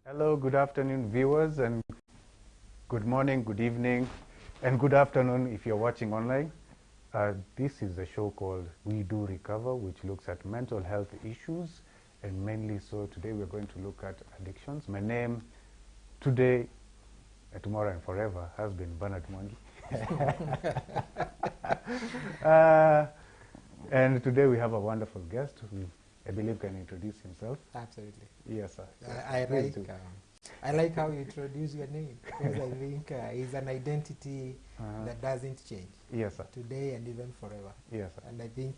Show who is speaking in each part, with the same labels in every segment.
Speaker 1: Hello, good afternoon, viewers, and good morning, good evening, and good afternoon if you're watching online. This is a show called We Do Recover, which looks at mental health issues, and mainly so today we're going to look at addictions. My name today, tomorrow, and forever has been Benard Mwangi. And today we have a wonderful guest who I believe can introduce himself.
Speaker 2: Absolutely.
Speaker 1: Yes, sir.
Speaker 2: I like how you introduce your name, because I think it's an identity that doesn't change.
Speaker 1: Yes, sir.
Speaker 2: Today and even forever.
Speaker 1: Yes, sir.
Speaker 2: And I think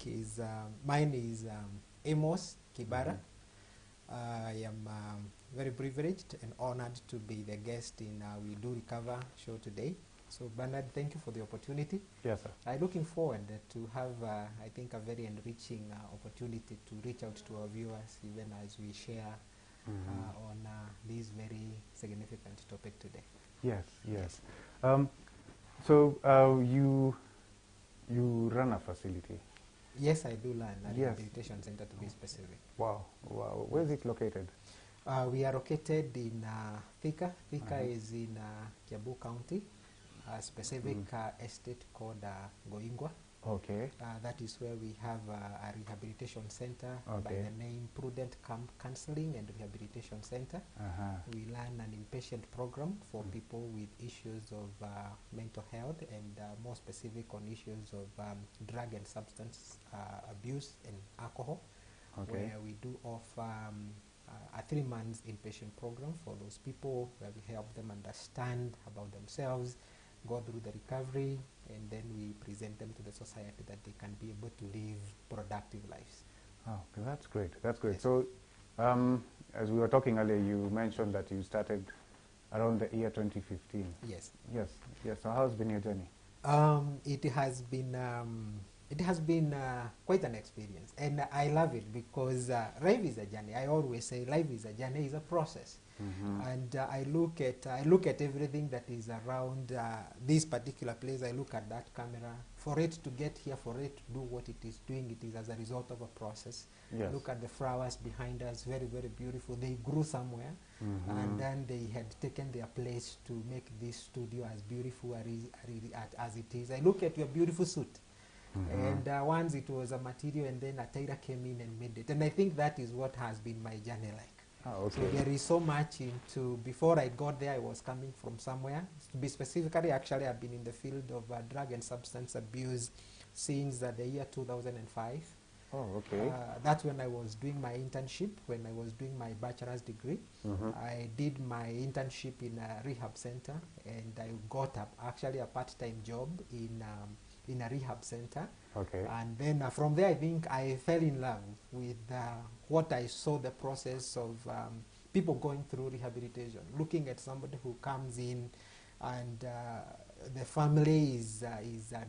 Speaker 2: mine is Amos, Kibara. I am very privileged and honored to be the guest in We Do Recover show today. So Benard, thank you for the opportunity.
Speaker 1: Yes, sir.
Speaker 2: I'm looking forward to have, I think, a very enriching opportunity to reach out to our viewers, even as we share on this very significant topic today.
Speaker 1: Yes, yes. So you run a facility.
Speaker 2: Yes, I do run a
Speaker 1: Yes.
Speaker 2: rehabilitation center, to be specific.
Speaker 1: Wow, wow. Where is it located?
Speaker 2: We are located in Thika. Thika is in Kiambu County, a specific estate called Goingwa.
Speaker 1: Okay.
Speaker 2: That is where we have a rehabilitation center by the name Prudent Camp Counseling and Rehabilitation Center. We run an inpatient program for people with issues of mental health and more specific on issues of drug and substance abuse and alcohol, where we do offer a 3-month inpatient program for those people, where we help them understand about themselves, go through the recovery, and then we present them to the society that they can be able to live productive lives.
Speaker 1: Oh, okay, that's great. That's great.
Speaker 2: Yes.
Speaker 1: So, as we were talking earlier, you mentioned that you started around the year 2015.
Speaker 2: Yes.
Speaker 1: Yes, yes. So, how's been your journey?
Speaker 2: It has been quite an experience, and I love it because life is a journey. I always say life is a journey, is a process. And I look at everything that is around this particular place. I look at that camera. For it to get here, for it to do what it is doing, it is as a result of a process.
Speaker 1: Yes.
Speaker 2: Look at the flowers behind us, very, very beautiful. They grew somewhere, and then they had taken their place to make this studio as beautiful as it is. I look at your beautiful suit. And once it was a material, and then a tailor came in and made it. And I think that is what has been my journey like.
Speaker 1: Oh, okay.
Speaker 2: So there is so much into, before I got there, I was coming from somewhere. To be specifically, actually, I've been in the field of drug and substance abuse since the year 2005.
Speaker 1: Oh, okay.
Speaker 2: That's when I was doing my internship, when I was doing my bachelor's degree. I did my internship in a rehab center, and I got actually a part-time job in a rehab center.
Speaker 1: Okay.
Speaker 2: And then from there, I think I fell in love with what I saw, the process of people going through rehabilitation, looking at somebody who comes in and the family is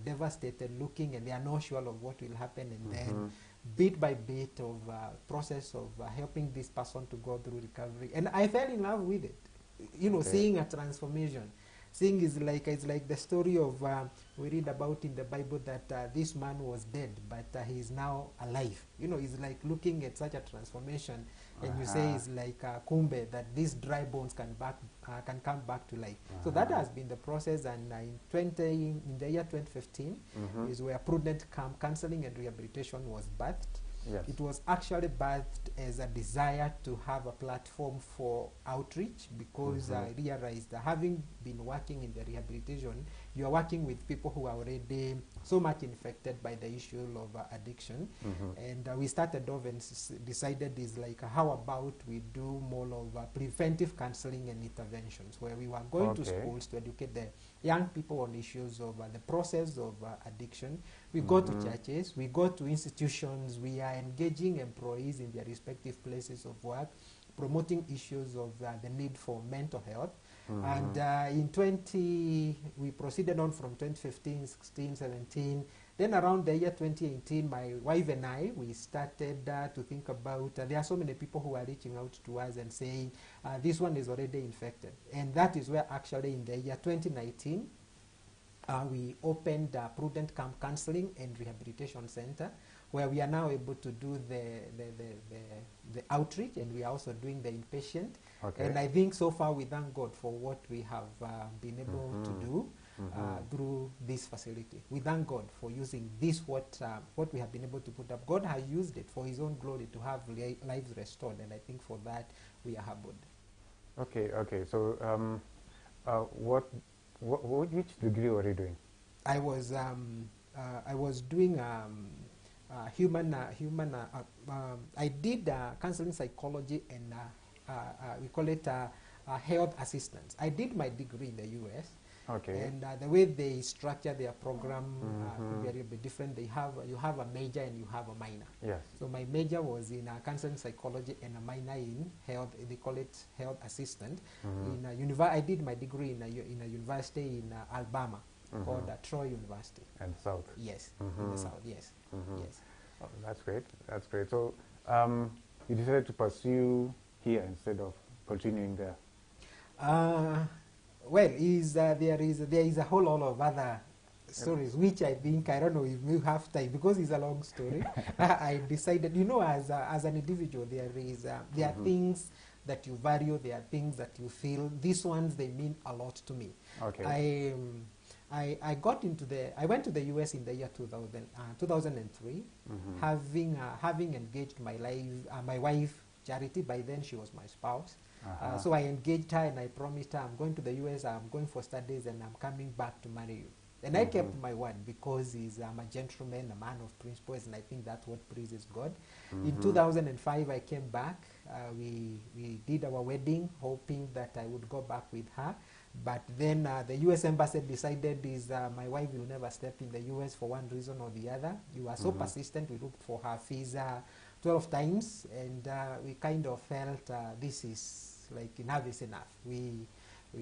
Speaker 2: devastated, looking, and they are not sure of what will happen, and then bit by bit of process of helping this person to go through recovery. And I fell in love with it, seeing a transformation. Seeing is like, it's like the story of we read about in the Bible that this man was dead, but he is now alive. It's like looking at such a transformation, and you say it's like kumbe, that these dry bones can come back to life. So that has been the process, and in the year 2015 is where Prudent Camp Counseling and Rehabilitation was birthed.
Speaker 1: Yes.
Speaker 2: It was actually birthed as a desire to have a platform for outreach, because I realized that having been working in the rehabilitation, you are working with people who are already so much infected by the issue of addiction. And we started off and decided is like, how about we do more of preventive counseling and interventions, where we were going to schools to educate the young people on issues of the process of addiction. We go to churches, we go to institutions, we are engaging employees in their respective places of work, promoting issues of the need for mental health. And we proceeded on from 2015, 16, 17. Then around the year 2018, my wife and I, we started to think about, there are so many people who are reaching out to us and saying, this one is already infected. And that is where actually in the year 2019, we opened Prudent Camp Counseling and Rehabilitation Center, where we are now able to do the outreach, and we are also doing the inpatient.
Speaker 1: Okay.
Speaker 2: And I think so far we thank God for what we have been able to do through this facility. We thank God for using this, what we have been able to put up. God has used it for His own glory to have lives restored, and I think for that we are humbled.
Speaker 1: Okay, okay. So, which degree were you doing?
Speaker 2: I was doing I did counseling psychology and we call it health assistance. I did my degree in the US.
Speaker 1: Okay.
Speaker 2: And the way they structure their program could be a little bit different. You have a major and you have a minor.
Speaker 1: Yes.
Speaker 2: So my major was in counseling psychology and a minor in health. They call it health assistant. I did my degree in a university in Alabama called Troy University.
Speaker 1: And South.
Speaker 2: Yes, in the South. Yes, yes.
Speaker 1: Oh, that's great. That's great. So, you decided to pursue here instead of continuing there.
Speaker 2: Well, there is a whole lot of other stories, which I think, I don't know if we have time, because it's a long story. I decided, as an individual, there are things that you value, there are things that you feel. These ones, they mean a lot to me.
Speaker 1: Okay.
Speaker 2: I went to the US in the year 2003, having engaged my wife, Charity. By then she was my spouse. So I engaged her and I promised her, I'm going to the US, I'm going for studies, and I'm coming back to marry you. And I kept my word, because I'm a gentleman, a man of principles, and I think that's what pleases God. In 2005, I came back. We did our wedding, hoping that I would go back with her. But then the US Embassy decided my wife will never step in the US for one reason or the other. You are so persistent. We looked for her visa 12 times, and we kind of felt this is like enough is enough. We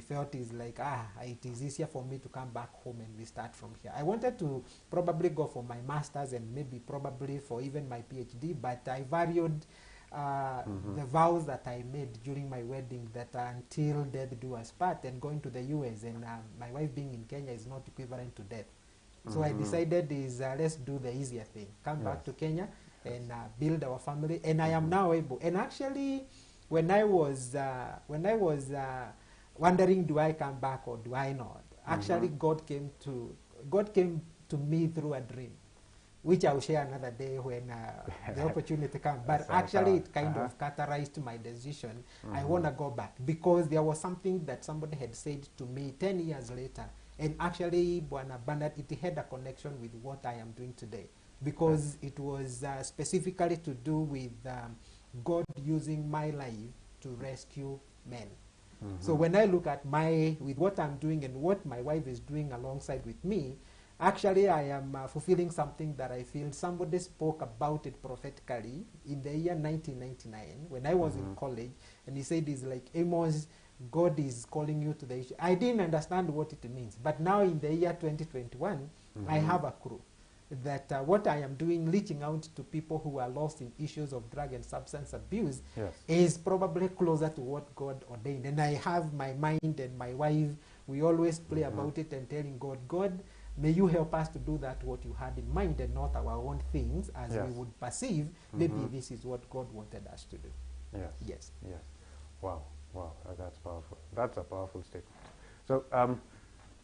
Speaker 2: felt it's like, it is easier for me to come back home and we start from here. I wanted to probably go for my master's and maybe probably for even my PhD, but I valued the vows that I made during my wedding, that until death do us part, and going to the US, and my wife being in Kenya is not equivalent to death. So I decided let's do the easier thing, come back to Kenya and build our family. And I am now able, and actually when I was wondering, do I come back or do I not, actually God came to me through a dream, which I will share another day when the opportunity comes. But actually it kind of catalyzed my decision. I want to go back, because there was something that somebody had said to me 10 years later, and actually Benard, it had a connection with what I am doing today, because it was specifically to do with God using my life to rescue men. So when I look at with what I'm doing and what my wife is doing alongside with me, actually I am fulfilling something that I feel somebody spoke about it prophetically in the year 1999 when I was in college, and he said, it's like, Amos, God is calling you to the issue. I didn't understand what it means, but now in the year 2021, I have a clue that what I am doing, reaching out to people who are lost in issues of drug and substance abuse, is probably closer to what God ordained. And I have my mind and my wife, we always pray about it and telling God, God, may you help us to do that what you had in mind, and not our own things as we would perceive. Maybe this is what God wanted us to do.
Speaker 1: Yes.
Speaker 2: Yes.
Speaker 1: Yes. Wow. Wow. That's powerful. That's a powerful statement. So,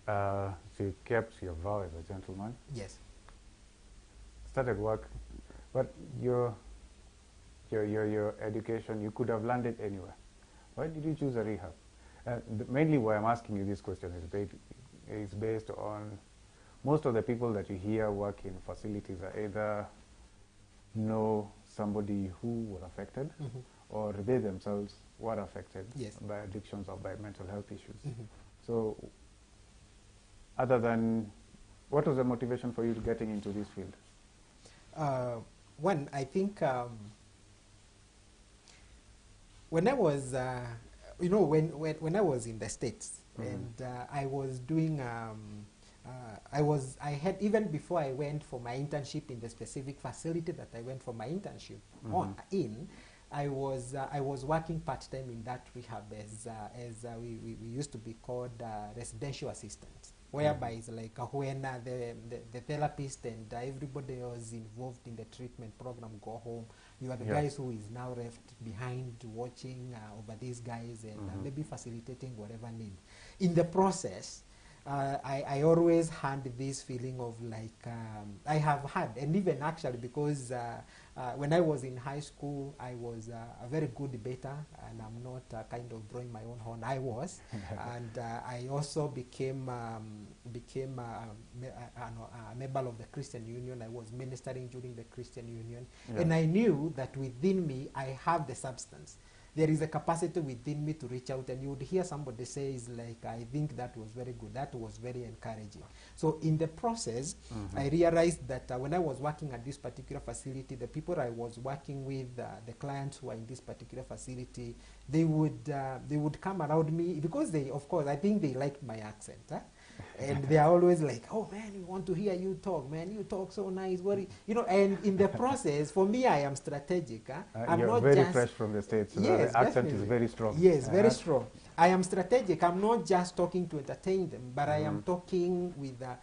Speaker 1: so you kept your vow as a gentleman.
Speaker 2: Yes.
Speaker 1: Started work, but your education, you could have landed anywhere. Why did you choose a rehab? Mainly why I'm asking you this question is based on most of the people that you hear work in facilities are either know somebody who was affected, or they themselves were affected by addictions or by mental health issues. So, other than, what was the motivation for you getting into this field?
Speaker 2: One, I think when I was, when I was in the States, and I was doing, I had, even before I went for my internship in the specific facility that I went for my internship I was working part-time in that rehab as we used to be called residential assistants. whereby it's like when the therapist and everybody else involved in the treatment program go home, you are the guys who is now left behind watching over these guys and maybe facilitating whatever need. In the process, I always had this feeling of like I have had, and even actually because when I was in high school, I was a very good debater, and I'm not kind of blowing my own horn. I was, and I also became a member of the Christian Union. I was ministering during the Christian Union, and I knew that within me I have the substance. There is a capacity within me to reach out, and you would hear somebody say, is like, I think that was very good, that was very encouraging. So in the process, I realized that when I was working at this particular facility, the people I was working with, the clients who are in this particular facility, they would come around me, because they, of course, I think they liked my accent, and they are always like, oh man, we want to hear you talk, man, you talk so nice, you know. And in the process, for me, I am strategic. I'm
Speaker 1: you're
Speaker 2: not
Speaker 1: very
Speaker 2: just
Speaker 1: fresh from the States, so
Speaker 2: yes,
Speaker 1: the accent
Speaker 2: definitely
Speaker 1: is very strong.
Speaker 2: Yes, very strong. I am strategic. I'm not just talking to entertain them, but I am talking with a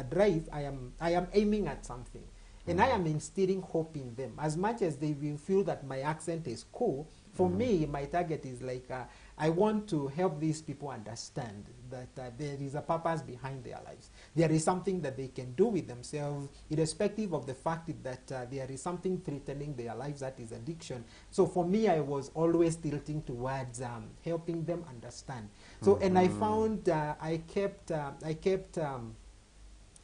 Speaker 2: drive. I am aiming at something, and I am instilling hope in them. As much as they will feel that my accent is cool, for me, my target is like I want to help these people understand that there is a purpose behind their lives. There is something that they can do with themselves, irrespective of the fact that there is something threatening their lives, that is addiction. So for me, I was always tilting towards helping them understand. So, and I found I kept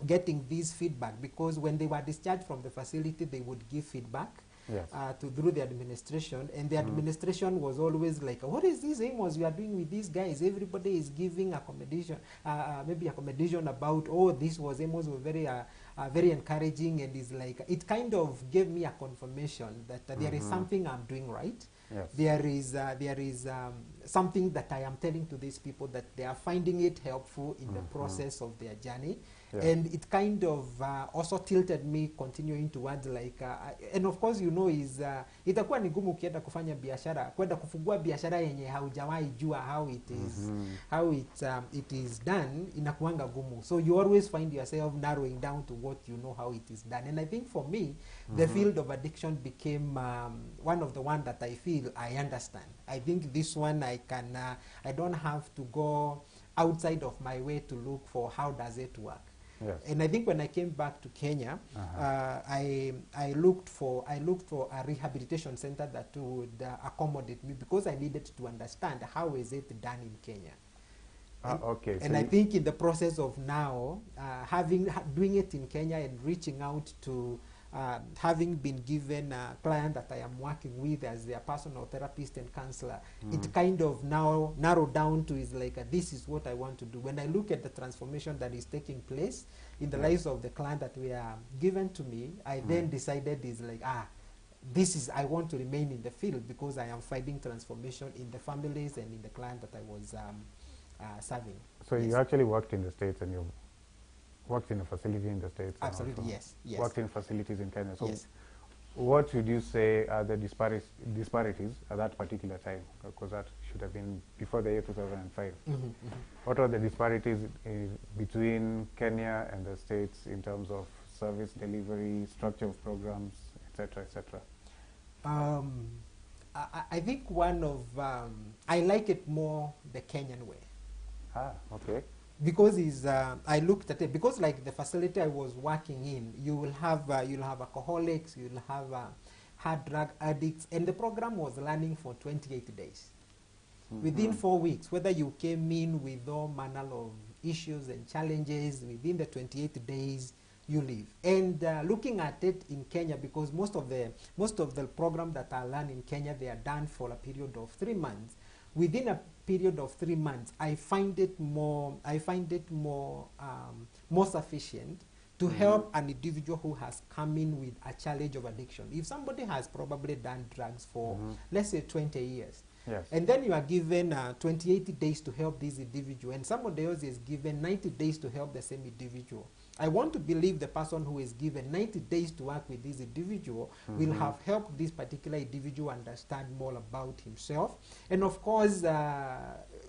Speaker 2: getting this feedback, because when they were discharged from the facility, they would give feedback. Yes. Through the administration, and the administration was always like, what is this, Amos, you are doing with these guys? Everybody is giving accommodation, maybe accommodation about, oh, this was, Amos was very encouraging, and is like, it kind of gave me a confirmation that there is something I'm doing right. Yes. There is something that I am telling to these people, that they are finding it helpful in the process of their journey. Yeah. And it kind of also tilted me continuing towards like, and of course, you know, is itakuwa ni gumu ukienda kufanya biashara, kwenda kufungua biashara yenye haujawahi jua how it is, how it is done, inakuanga gumu. So you always find yourself narrowing down to what you know how it is done. And I think for me, the field of addiction became one of the one that I feel I understand. I think this one I can, I don't have to go outside of my way to look for how does it work. Yes. And I think when I came back to Kenya, I looked for a rehabilitation center that would accommodate me, because I needed to understand how is it done in Kenya.
Speaker 1: Okay.
Speaker 2: And so I think in the process of now doing it in Kenya and reaching out to having been given a client that I am working with as their personal therapist and counselor, it kind of now narrowed down to is like, this is what I want to do. When I look at the transformation that is taking place in the lives of the client that were given to me, I then decided is like, this is, I want to remain in the field, because I am finding transformation in the families and in the client that I was serving.
Speaker 1: So you actually worked in the States, and you worked in a facility in the States?
Speaker 2: Absolutely, yes.
Speaker 1: Worked in facilities in Kenya. So
Speaker 2: yes.
Speaker 1: What would you say are the disparities at that particular time? Because that should have been before the year 2005. What are the disparities between Kenya and the States in terms of service delivery, structure of programs, etc., etc.?
Speaker 2: I think one of, I like it more the Kenyan way.
Speaker 1: Okay.
Speaker 2: Because I looked at it, because like the facility I was working in, you will have you'll have alcoholics, you'll have hard drug addicts, and the program was running for 28 days. Within 4 weeks, whether you came in with all manner of issues and challenges, within the 28 days you leave. And looking at it in Kenya, because most of the programs that are run in Kenya, they are done for a period of 3 months. Within a period of 3 months, I find it more sufficient to help an individual who has come in with a challenge of addiction. If somebody has probably done drugs for, let's say, 20 years, yes, and then you are given 28 days to help this individual, and somebody else is given 90 days to help the same individual, I want to believe the person who is given 90 days to work with this individual will have helped this particular individual understand more about himself. And of course,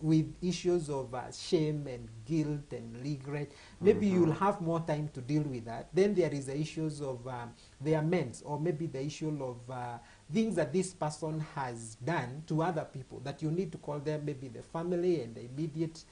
Speaker 2: with issues of shame and guilt and regret, maybe you'll have more time to deal with that. Then there is the issues of the amends, or maybe the issue of things that this person has done to other people that you need to call them, maybe the family and the immediate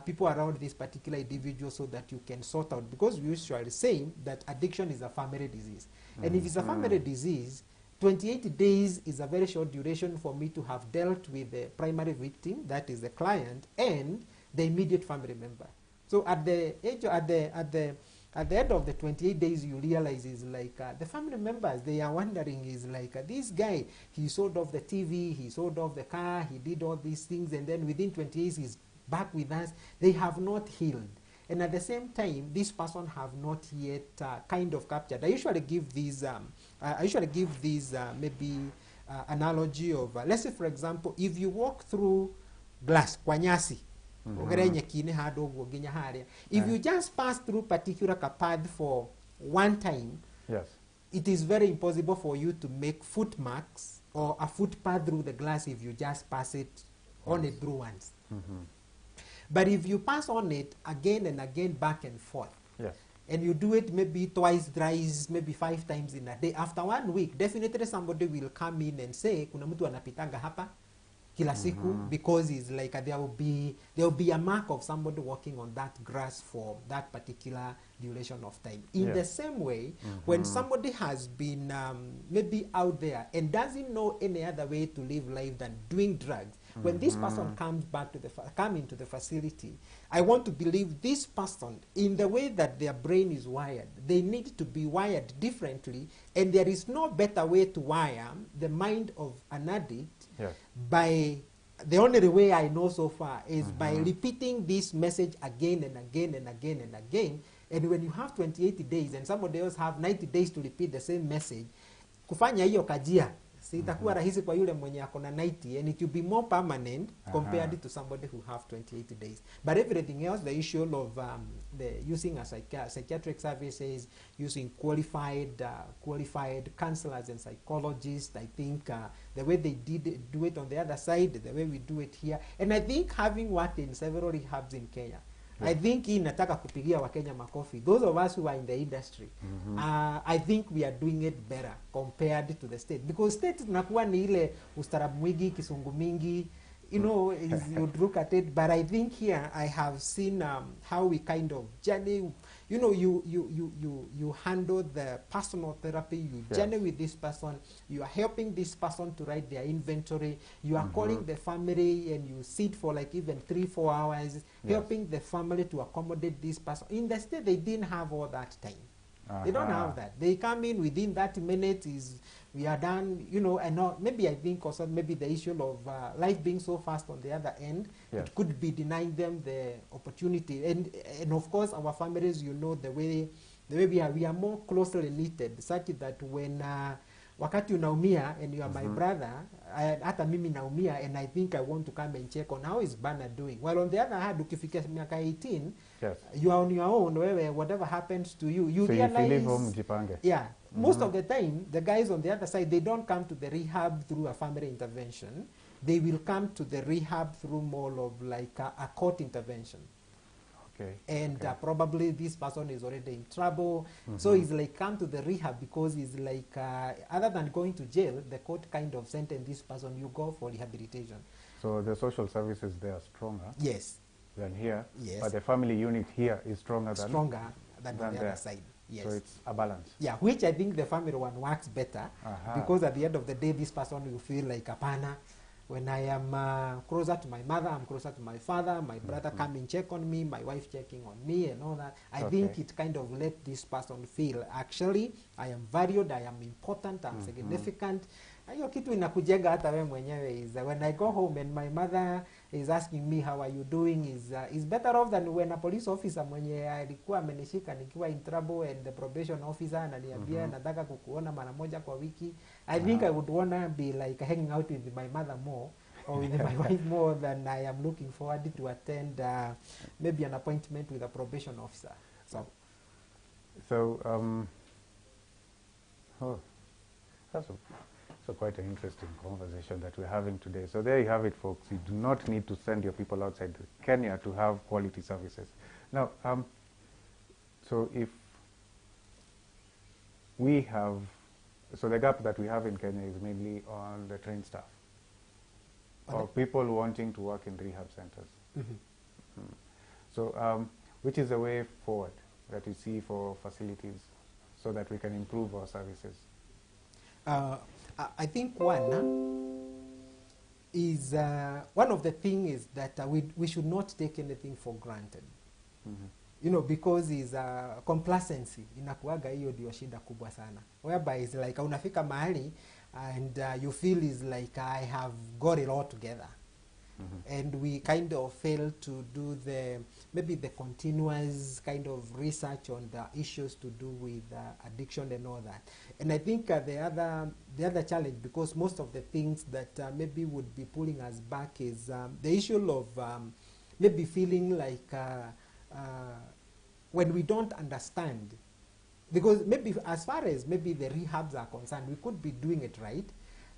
Speaker 2: people around this particular individual, so that you can sort out, because we usually say that addiction is a family disease. And if it's a family disease, 28 days is a very short duration for me to have dealt with the primary victim, that is the client, and the immediate family member. So at the age, at the end of the 28 days, you realize is like the family members, they are wondering is like this guy, he sold off the TV, he sold off the car, he did all these things, and then within 20 years he's back with us. They have not healed. And at the same time, this person have not yet kind of captured. I usually give these, maybe analogy of, let's say for example, if you walk through glass, kwa nyasi, if you just pass through particular path for one time,
Speaker 1: yes,
Speaker 2: it is very impossible for you to make foot marks or a footpath through the glass if you just pass it on it through once. But if you pass on it again and again, back and forth,
Speaker 1: yes,
Speaker 2: and you do it maybe twice, thrice, maybe 5 times in a day, after 1 week, definitely somebody will come in and say, kuna mtu anapitanga hapa kila siku, because it's like there will be a mark of somebody walking on that grass for that particular duration of time. In the same way, when somebody has been maybe out there and doesn't know any other way to live life than doing drugs, when this person comes back to come into the facility, I want to believe this person, in the way that their brain is wired, they need to be wired differently, and there is no better way to wire the mind of an addict by the only way I know so far is by repeating this message again and again and again and again. And when you have 28 days and somebody else have 90 days to repeat the same message, kufanya hiyo kajia itakuwa rahisi kwa yule mwenye akona 90, and it will be more permanent compared to somebody who have 28 days. But everything else, the issue of the using a psychiatric services, using qualified counselors and psychologists, I think the way they do it on the other side, the way we do it here, and I think having worked in several rehabs in Kenya, I think nataka kupigia Wakenya makofi. Those of us who are in the industry, I think we are doing it better compared to the state. Because state tunakuwa ni ile ustarabu mwingi, kisungu mingi, you know, you look at it. But I think here I have seen how we kind of journey. You know, you handle the personal therapy, you journey with this person, you are helping this person to write their inventory, you are calling the family and you sit for like even 3-4 hours, helping the family to accommodate this person. In the state, they didn't have all that time. They don't have that. They come in within 30 minutes, we are done, you know, and maybe I think also maybe the issue of life being so fast on the other end, it could be denying them the opportunity. And of course, our families, you know, the way we are more closely knitted, such that when wakati unaumia and you are my brother, hata mimi naumia, and I think I want to come and check on how is Benard doing. While on the other hand, ukifikia miaka 18, you are on your own, whatever happens to you, you
Speaker 1: so
Speaker 2: realize.
Speaker 1: If you leave home, jipange.
Speaker 2: Most of the time, the guys on the other side, they don't come to the rehab through a family intervention. They will come to the rehab through more of like a court intervention. And probably this person is already in trouble. So he's like come to the rehab because he's like, other than going to jail, the court kind of sentenced this person, you go for rehabilitation. So
Speaker 1: the social services there are stronger than here, but the family unit here is stronger than
Speaker 2: on the other side.
Speaker 1: So it's a balance.
Speaker 2: Which I think the family one works better because at the end of the day, this person will feel like apana. When I am closer to my mother, I'm closer to my father, my brother come and check on me, my wife checking on me and all that. I think it kind of let this person feel, actually, I am valued, I am important, I'm significant. Hiyo kitu inakujenga hata wewe mwenyewe is when I go home and my mother is asking me how are you doing is better off than when a police officer mwenye alikuwa amenishika nikiwa in trouble and the probation officer ananiambia nataka kukuona mara moja kwa wiki. I think I would wanna be like hanging out with my mother more or with my wife more than I am looking forward to attend maybe an appointment with a probation officer. So
Speaker 1: So, oh, that's quite an interesting conversation that we're having today. So there you have it, folks. You do not need to send your people outside Kenya to have quality services. Now, so if we have, so the gap that we have in Kenya is mainly on the trained staff, or people wanting to work in rehab centers. So, which is the way forward that you see for facilities so that we can improve our services?
Speaker 2: I think one is one of the things is that we should not take anything for granted. You know, because is complacency inakuaga hiyo ndio shida kubwa sana, whereby is like unafika mahali and you feel is like I have got it all together. And we kind of fail to do maybe the continuous kind of research on the issues to do with addiction and all that. And I think the other challenge, because most of the things that maybe would be pulling us back is the issue of maybe feeling like when we don't understand, because maybe as far as maybe the rehabs are concerned, we could be doing it right.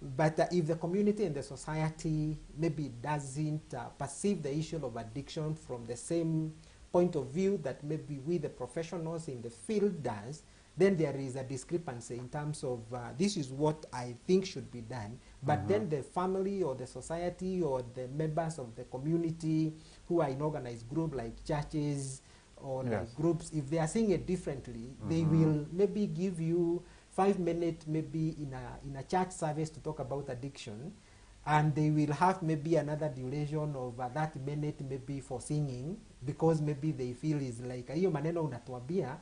Speaker 2: But if the community and the society maybe doesn't perceive the issue of addiction from the same point of view that maybe we, the professionals in the field, does, then there is a discrepancy in terms of this is what I think should be done. But then the family or the society or the members of the community who are in organized groups like churches or like groups, if they are seeing it differently, they will maybe give you 5 minutes maybe in a church service to talk about addiction, and they will have maybe another duration of that minute maybe for singing, because maybe they feel is like hiyo maneno unatuambia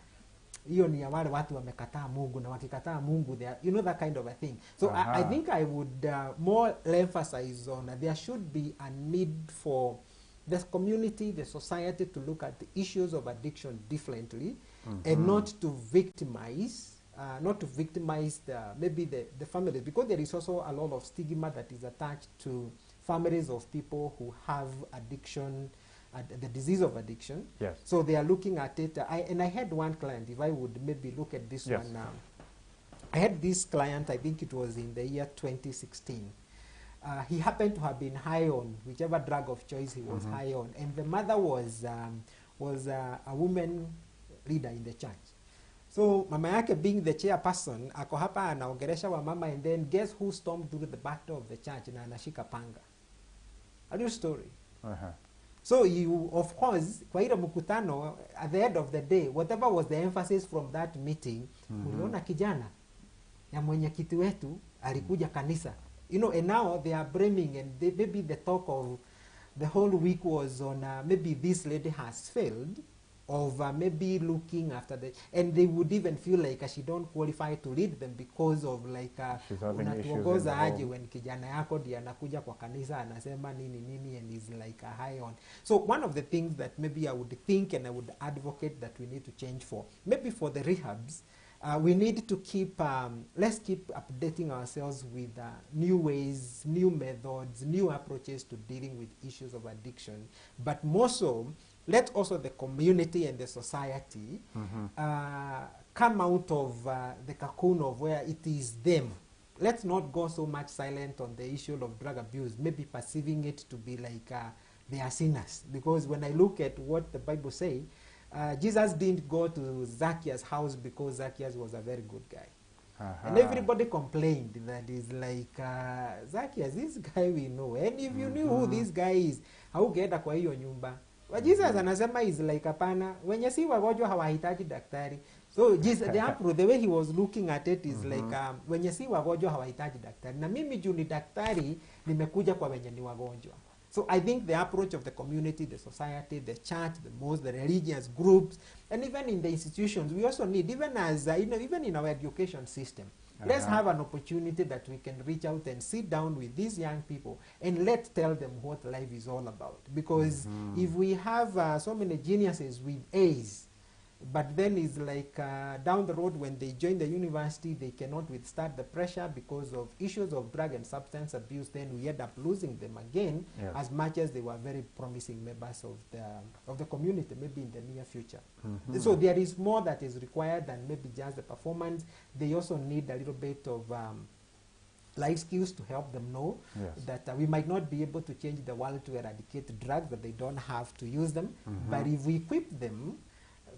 Speaker 2: hiyo ni ya wale watu wamekataa Mungu, na wakikataa Mungu they are, you know, that kind of a thing. So I think I would more emphasize on there should be a need for the community, the society to look at the issues of addiction differently and not to victimize maybe the families, because there is also a lot of stigma that is attached to families of people who have addiction, the disease of addiction.
Speaker 1: Yes.
Speaker 2: So they are looking at it. I had one client, if I would maybe look at this one now. I had this client, I think it was in the year 2016. He happened to have been high on whichever drug of choice he was high on. And the mother was a woman leader in the church. So mama yake being the chairperson, ako hapa anaongelesha wa mama, and then guess who stormed through the back door of the church na anashika panga. A new story. So you, of course, kwa ile mkutano, at the end of the day, whatever was the emphasis from that meeting, uliona kijana ya mwenyekiti wetu alikuja kanisa. You know, and now they are blaming, and maybe the talk of the whole week was on maybe this lady has failed of maybe looking after the, and they would even feel like she don't qualify to lead them because of like unatuongoza aje when kijana yako ndiye anakuja kwa kanisa anasema nini nini and is like high on. So one of the things that maybe I would think and I would advocate that we need to change for, maybe for the rehabs, we need to keep, let's keep updating ourselves with new ways, new methods, new approaches to dealing with issues of addiction. But more so, let also the community and the society come out of the cocoon of where it is them. Let's not go so much silent on the issue of drug abuse, maybe perceiving it to be like they are sinners. Because when I look at what the Bible says, Jesus didn't go to Zacchaeus' house because Zacchaeus was a very good guy. And everybody complained that is like, Zacchaeus, this guy we know. And if you knew who this guy is, haugeenda kwa hiyo nyumba. But Jesus anasema is like hapana, wenye si wagonjwa hawahitaji daktari. So Jesus, the way he was looking at it is like, wenye si wagonjwa hawahitaji daktari. Na mimi juu ni daktari, nimekuja kwa wenye ni wagonjwa. So I think the approach of the community, the society, the church, the religious groups, and even in the institutions, we also need, even as even in our education system, let's have an opportunity that we can reach out and sit down with these young people and let's tell them what life is all about. Because if we have so many geniuses with A's, But then it's like down the road when they join the university, they cannot withstand the pressure because of issues of drug and substance abuse. Then we end up losing them again,
Speaker 1: Yes.
Speaker 2: as much as they were very promising members of the community, maybe in the near future. So there is more that is required than maybe just the performance. They also need a little bit of life skills to help them know
Speaker 1: Yes.
Speaker 2: that we might not be able to change the world to eradicate drugs, that they don't have to use them. But if we equip them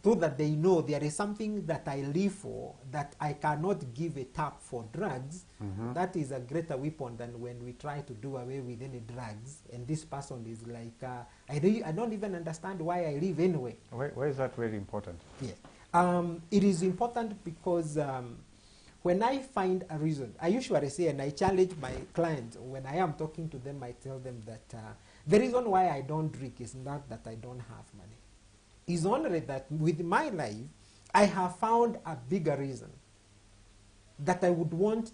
Speaker 2: so that they know there is something that I live for, that I cannot give a tap for drugs, that is a greater weapon than when we try to do away with any drugs. And this person is like, I don't even understand why I live anyway.
Speaker 1: Why is that very important?
Speaker 2: Yes. It is important because when I find a reason, I usually say, and I challenge my clients, when I am talking to them, I tell them that the reason why I don't drink is not that I don't have money. It's only that with my life, I have found a bigger reason that I would want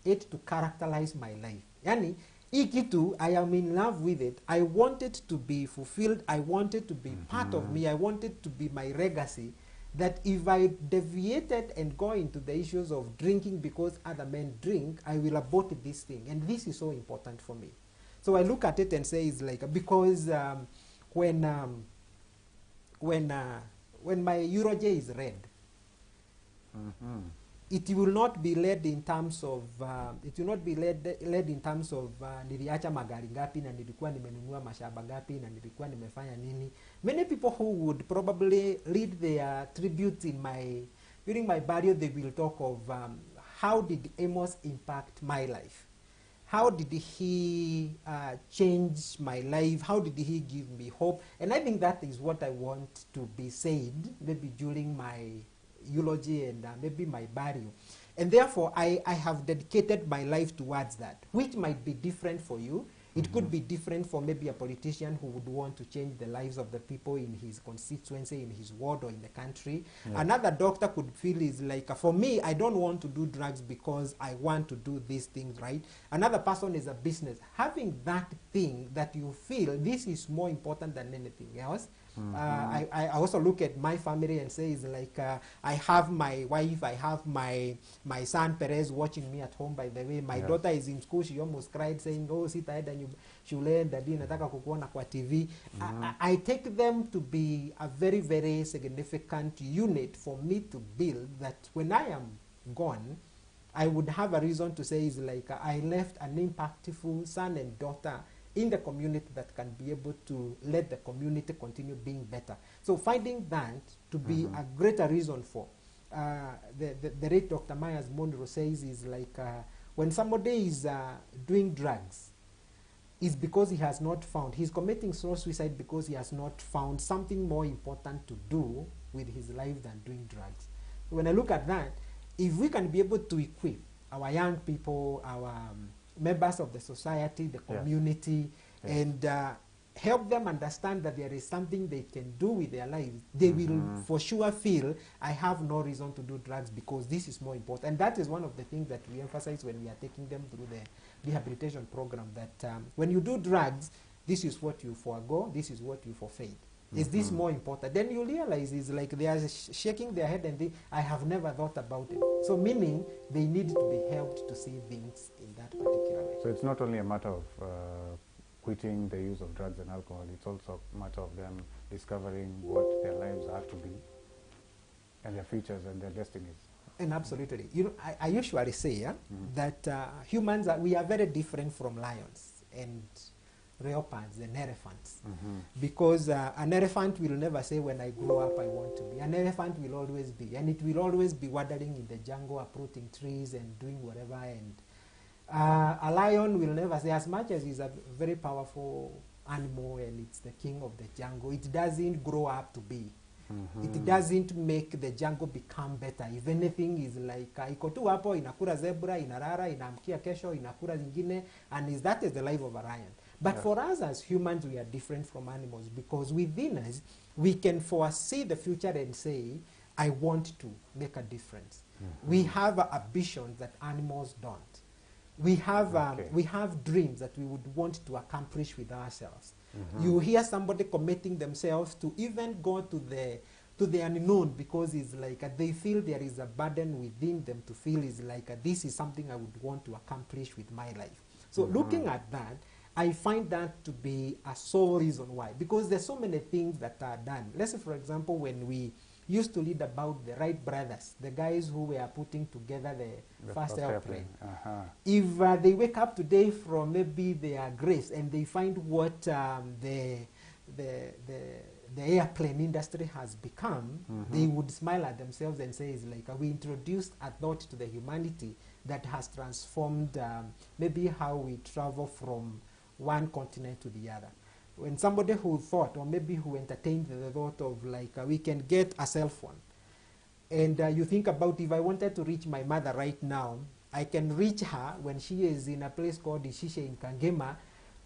Speaker 2: it to characterize my life. Yani, ikitu, I am in love with it. I want it to be fulfilled. I want it to be part of me. I want it to be my legacy. That if I deviated and go into the issues of drinking because other men drink, I will abort this thing. And this is so important for me. So I look at it and say it's like, because when my EuroJ is red, it will not be led in terms of led in terms of niliacha magari ngapi na nilikuwa nimenunua mashamba ngapi na nilikuwa nimefanya nini. Many people who would probably lead their tributes during my burial, they will talk of how did Amos impact my life? How did he change my life? How did he give me hope? And I think that is what I want to be said, maybe during my eulogy and maybe my burial. And therefore, I have dedicated my life towards that, which might be different for you. It could be different for maybe a politician who would want to change the lives of the people in his constituency, in his ward, or in the country. Yeah. Another doctor could feel is like, for me, I don't want to do drugs because I want to do these things, right? Another person is a business. Having that thing that you feel, this is more important than anything else. I also look at my family and say, it's like, I have my wife, I have my son Perez watching me at home, by the way. My daughter is in school, she almost cried saying, oh, sita eda shule, daddy nataka kukuona kwa TV. I take them to be a very, very significant unit for me to build, that when I am gone, I would have a reason to say, is like, I left an impactful son and daughter in the community that can be able to let the community continue being better. So finding that to be a greater reason for, the late Dr. Myers Monroe says is like, when somebody is doing drugs, is because he has not found, he's committing suicide because he has not found something more important to do with his life than doing drugs. When I look at that, if we can be able to equip our young people, our members of the society, the community, and help them understand that there is something they can do with their lives, they will for sure feel, I have no reason to do drugs because this is more important. And that is one of the things that we emphasize when we are taking them through the rehabilitation program, that when you do drugs, this is what you forego, this is what you forfeit. Is this more important? Then you realize it's like they are shaking their head and they, I have never thought about it. So meaning they need to be helped to see things in that particular way.
Speaker 1: So it's not only a matter of quitting the use of drugs and alcohol, it's also a matter of them discovering what their lives are to be and their futures and their destinies.
Speaker 2: And absolutely. You know, I usually say that humans, we are very different from lions and leopards and elephants, because an elephant will never say, when I grow up I want to be. An elephant will always be, and it will always be wandering in the jungle, uprooting trees and doing whatever. And a lion will never say, as much as he's a very powerful animal and it's the king of the jungle, it doesn't grow up to be. It doesn't make the jungle become better. If anything, is like iko tu hapo, inakula zebra, inarara, inaamkia kesho, inakula zingine, and that is the life of a lion. But for us as humans, we are different from animals, because within us, we can foresee the future and say, I want to make a difference. We have ambitions that animals don't. We have dreams that we would want to accomplish with ourselves. You hear somebody committing themselves to even go to the to the unknown, because it's like they feel there is a burden within them to feel is like this is something I would want to accomplish with my life. So looking at that, I find that to be a sole reason why, because there's so many things that are done. Let's say, for example, when we used to read about the Wright brothers, the guys who were putting together the first airplane. If they wake up today from maybe their graves and they find what the airplane industry has become, they would smile at themselves and say, it's like we introduced a thought to the humanity that has transformed maybe how we travel from one continent to the other. When somebody who thought, or maybe who entertained the thought of like we can get a cell phone, and you think about, if I wanted to reach my mother right now, I can reach her when she is in a place called Ishishe in Kangema,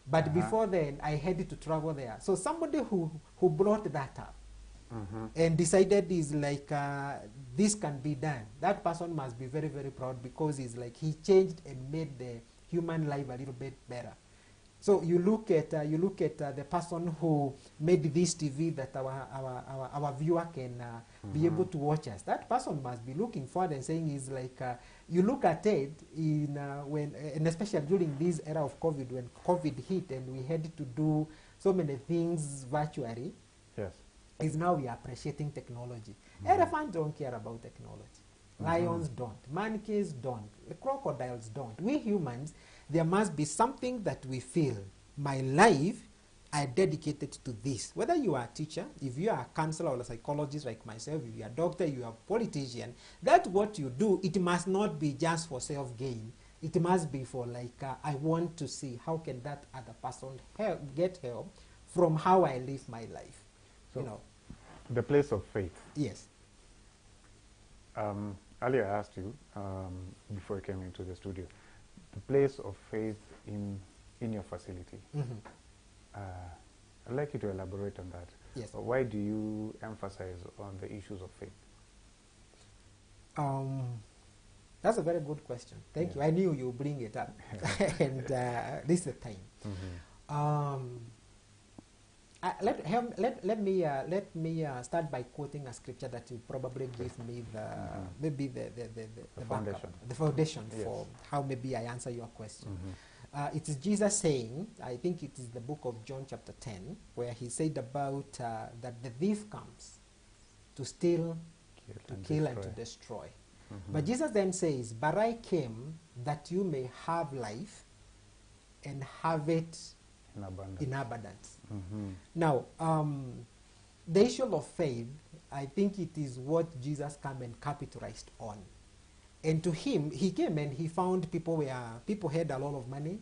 Speaker 2: but before then I had to travel there. So somebody who brought that up and decided is like this can be done, that person must be very, very proud, because it's like he changed and made the human life a little bit better. So you look at the person who made this TV that our viewer can be able to watch us. That person must be looking forward and saying is like you look at it in when, and especially during this era of COVID, when COVID hit and we had to do so many things virtually.
Speaker 1: Yes.
Speaker 2: Is now we are appreciating technology. Elephants don't care about technology. Lions don't. Monkeys don't. The crocodiles don't. We humans, there must be something that we feel, my life, I dedicated to this. Whether you are a teacher, if you are a counselor or a psychologist like myself, if you are a doctor, you are a politician, that's what you do. It must not be just for self-gain. It must be for like, I want to see how can that other person get help from how I live my life. So, you know.
Speaker 1: The place of faith.
Speaker 2: Yes.
Speaker 1: Earlier I asked you, before I came into the studio, the place of faith in your facility. I'd like you to elaborate on that.
Speaker 2: Yes.
Speaker 1: Why do you emphasize on the issues of faith?
Speaker 2: That's a very good question. Thank you. I knew you would bring it up. And this is the time. Let me start by quoting a scripture that will probably give me the maybe the foundation, for how maybe I answer your question. It is Jesus saying, I think it is the book of John chapter 10, where he said about that the thief comes to steal, to kill and to destroy. But Jesus then says, but I came that you may have life and have it in abundance. Now, the issue of faith, I think it is what Jesus came and capitalized on. And to him, he came and he found people had a lot of money,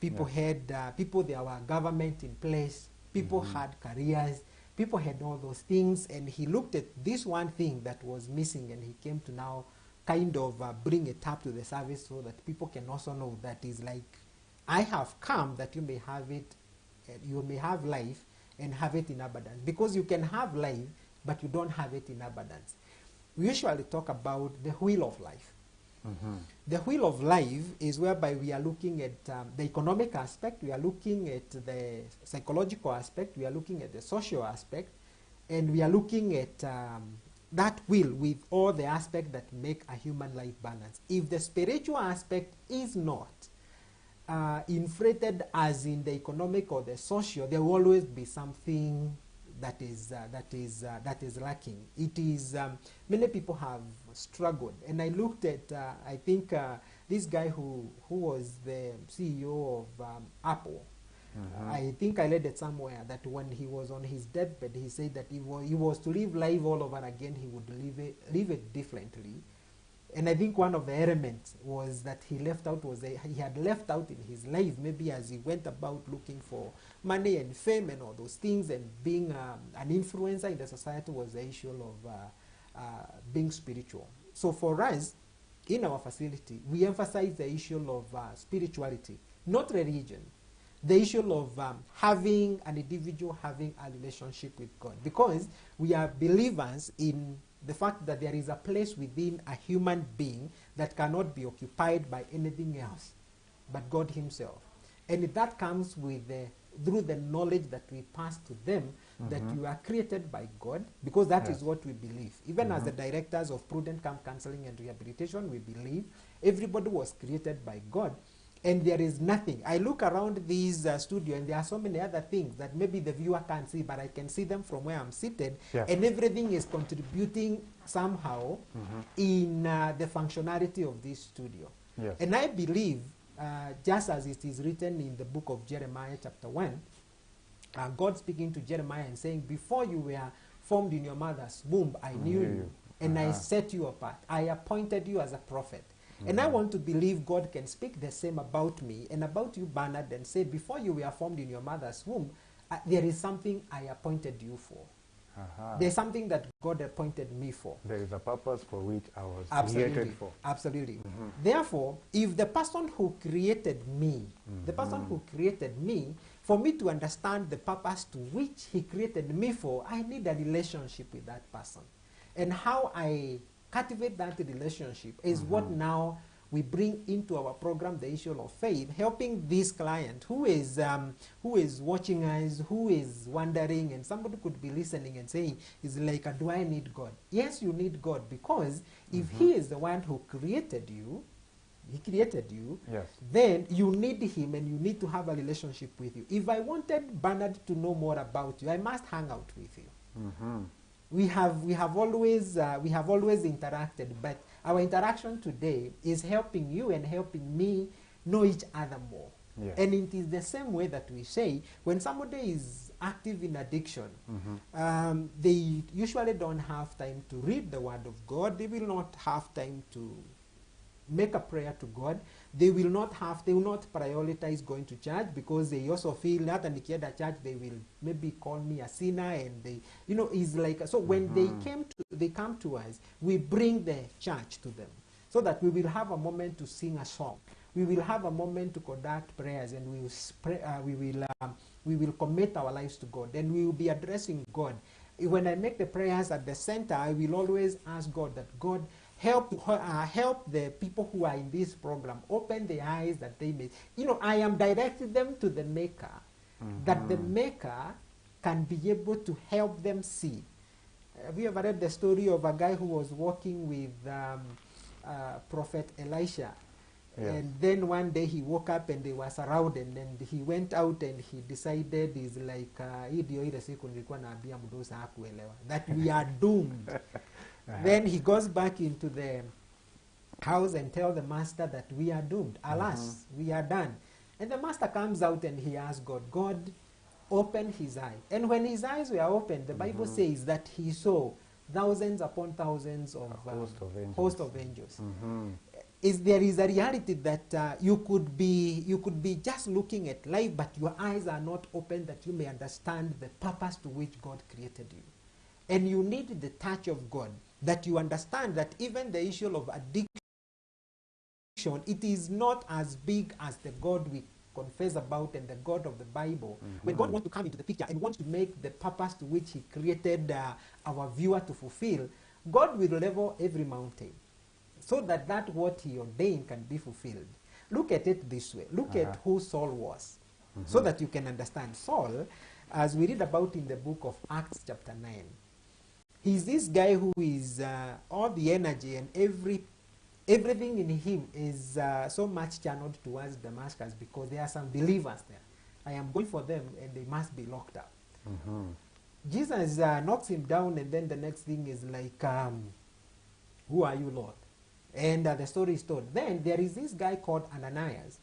Speaker 2: people had there were government in place, people had careers, people had all those things, and he looked at this one thing that was missing, and he came to now kind of bring it up to the service so that people can also know that is like, I have come that you may have it, you may have life and have it in abundance. Because you can have life, but you don't have it in abundance. We usually talk about the wheel of life. The wheel of life is whereby we are looking at the economic aspect, we are looking at the psychological aspect, we are looking at the social aspect, and we are looking at that wheel with all the aspects that make a human life balance. If the spiritual aspect is not inflated as in the economic or the social, there will always be something that is lacking. It is many people have struggled, and I looked at I think this guy who was the CEO of Apple. I think I read it somewhere that when he was on his deathbed, he said that he was to live life all over again, he would live it differently. And I think one of the elements was that he left out he had left out in his life, maybe as he went about looking for money and fame and all those things, and being an influencer in the society, was the issue of being spiritual. So for us, in our facility, we emphasize the issue of spirituality, not religion. The issue of having an individual having a relationship with God, because we are believers in the fact that there is a place within a human being that cannot be occupied by anything else but God himself. And that comes with through the knowledge that we pass to them, that you are created by God, because that
Speaker 1: Yes.
Speaker 2: is what we believe. Even as the directors of Prudent Camp Counseling and Rehabilitation, we believe everybody was created by God. And there is nothing. I look around this studio and there are so many other things that maybe the viewer can't see, but I can see them from where I'm seated.
Speaker 1: Yeah.
Speaker 2: And everything is contributing somehow in the functionality of this studio.
Speaker 1: Yes.
Speaker 2: And I believe, just as it is written in the book of Jeremiah chapter 1, God speaking to Jeremiah and saying, before you were formed in your mother's womb, I knew you, and I set you apart. I appointed you as a prophet. And I want to believe God can speak the same about me and about you, Benard, and say, before you were formed in your mother's womb, there is something I appointed you for. There's something that God appointed me for.
Speaker 1: There is a purpose for which I was
Speaker 2: Absolutely.
Speaker 1: created for.
Speaker 2: Absolutely. Therefore, if the person who created me, for me to understand the purpose to which he created me for, I need a relationship with that person. And how I cultivate that relationship is what now we bring into our program, the issue of faith, helping this client who is watching us, who is wondering, and somebody could be listening and saying, is like, do I need God? Yes, you need God, because if he is the one who created you,
Speaker 1: Yes.
Speaker 2: then you need him and you need to have a relationship with you. If I wanted Benard to know more about you, I must hang out with you. We have always interacted, but our interaction today is helping you and helping me know each other more.
Speaker 1: Yes.
Speaker 2: And it is the same way that we say, when somebody is active in addiction, they usually don't have time to read the Word of God. They will not have time to make a prayer to God. They will not prioritize going to church, because they also feel that nikienda church they will maybe call me a sinner, and they, is like, so when they come to us, we bring the church to them, so that we will have a moment to sing a song. We will have a moment to conduct prayers, and we will commit our lives to God, and we will be addressing God. When I make the prayers at the center, I will always ask God that God help the people who are in this program, open the eyes that they may. I am directing them to the Maker, that the Maker can be able to help them see. Have you ever read the story of a guy who was walking with Prophet Elisha?
Speaker 1: Yes.
Speaker 2: And then one day he woke up and they were surrounded, and he went out and he decided, is like, that we are doomed. Then he goes back into the house and tells the master that we are doomed. Alas, we are done. And the master comes out and he asks God, God, open his eyes. And when his eyes were opened, the Bible says that he saw thousands upon thousands of host of angels. There is a reality that you could be just looking at life, but your eyes are not open, that you may understand the purpose to which God created you. And you need the touch of God, that you understand that even the issue of addiction, it is not as big as the God we confess about and the God of the Bible. When God wants to come into the picture and wants to make the purpose to which he created our viewer to fulfill, God will level every mountain, so that what he ordained can be fulfilled. Look at it this way. Look at who Saul was, so that you can understand. Saul, as we read about in the book of Acts chapter 9, he's this guy who is all the energy and everything in him is so much channeled towards Damascus, because there are some believers there. I am going for them and they must be locked up. Jesus knocks him down, and then the next thing is like, who are you, Lord? And the story is told. Then there is this guy called Ananias,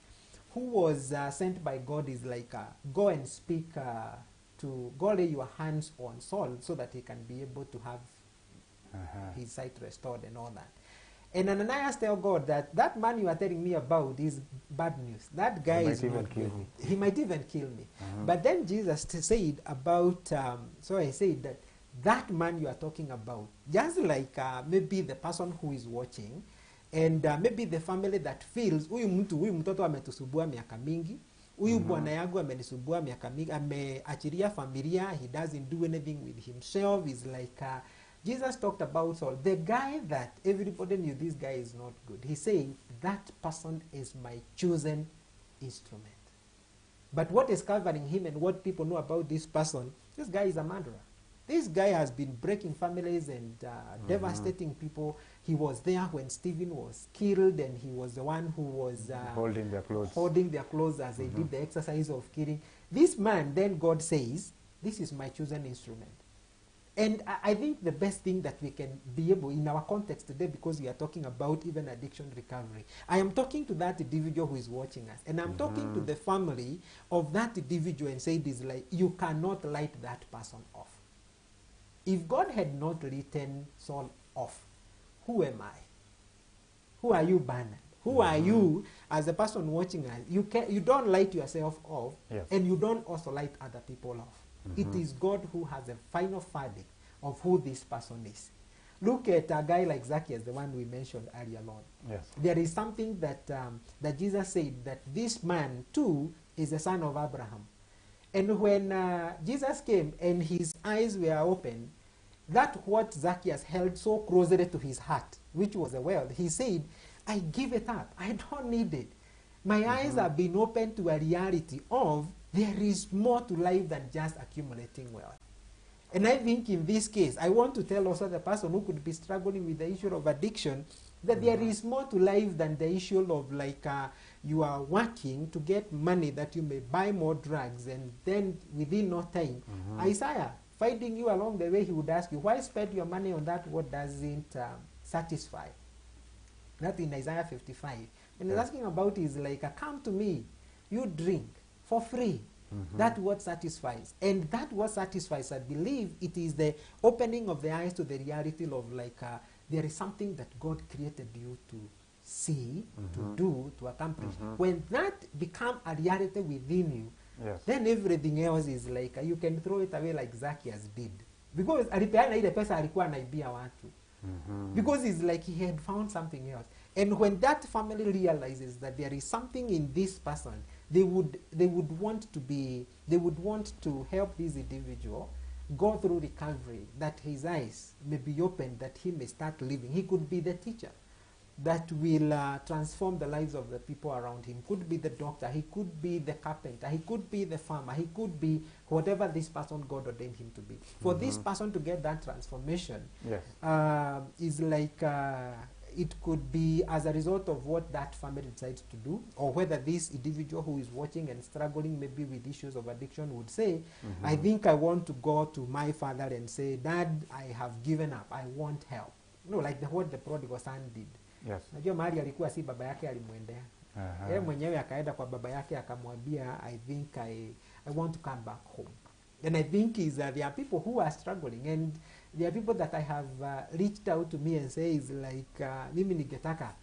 Speaker 2: who was sent by God, is like, go and speak go lay your hands on Saul, so that he can be able to have his sight restored and all that. And Ananias tell God that man you are telling me about is bad news. That guy is not good. He might even kill me. But then Jesus said about, so I said that man you are talking about, just like maybe the person who is watching, and maybe the family that feels, huyu mtoto ametusubua miaka mingi, huyu bwana yangu amenisubua miaka mingi, ameachiria familia, he doesn't do anything with himself. Is like, Jesus talked about Saul, the guy that everybody knew this guy is not good. He's saying that person is my chosen instrument. But what is covering him and what people know about this person, this guy is a murderer. This guy has been breaking families and devastating people. He was there when Stephen was killed, and he was the one who was
Speaker 1: holding their clothes.
Speaker 2: Holding their clothes as they did the exercise of killing. This man, then God says, this is my chosen instrument. And I think the best thing that we can be able, in our context today, because we are talking about even addiction recovery, I am talking to that individual who is watching us, and I'm talking to the family of that individual and say this, like, you cannot light that person off. If God had not written Saul off, who am I? Who are you, Benard? Who are you as a person watching us? You don't light yourself off,
Speaker 1: yes.
Speaker 2: and you don't also light other people off. It is God who has a final verdict of who this person is. Look at a guy like Zacchaeus, the one we mentioned earlier on.
Speaker 1: Yes.
Speaker 2: There is something that, that Jesus said, that this man too is a son of Abraham. And when Jesus came and his eyes were open, that what Zacchaeus held so closely to his heart, which was the wealth, he said, I give it up. I don't need it. My eyes have been opened to a reality of there is more to life than just accumulating wealth. And I think in this case, I want to tell also the person who could be struggling with the issue of addiction that there is more to life than the issue of like you are working to get money that you may buy more drugs, and then within no time, Isaiah, finding you along the way, he would ask you, why spend your money on that what doesn't satisfy? That in Isaiah 55. And he's asking about is like, come to me, you drink for free. That what satisfies. And that what satisfies, I believe, it is the opening of the eyes to the reality of like, there is something that God created you to see, to do, to accomplish. When that becomes a reality within you,
Speaker 1: yes.
Speaker 2: then everything else is like, you can throw it away like Zacchaeus did. Because alipeana ile pesa alikuwa anaibia watu. Because it's like he had found something else. And when that family realizes that there is something in this person, they would want to help this individual go through recovery, that his eyes may be opened, that he may start living. He could be the teacher that will transform the lives of the people around him. Could be the doctor, he could be the carpenter, he could be the farmer, he could be whatever this person God ordained him to be. For this person to get that transformation,
Speaker 1: yes.
Speaker 2: Is like it could be as a result of what that family decides to do, or whether this individual who is watching and struggling maybe with issues of addiction would say, I think I want to go to my father and say, Dad, I have given up, I want help. No, like what the prodigal son did.
Speaker 1: Yes.
Speaker 2: Najua mahali alikuwa si baba yake alimwendea. Yeye mwenyewe akaenda kwa baba yake akamwambia, I think I want to come back home. And I think is there are people who are struggling, and there are people that I have reached out to me and say is like, mimi ningetaka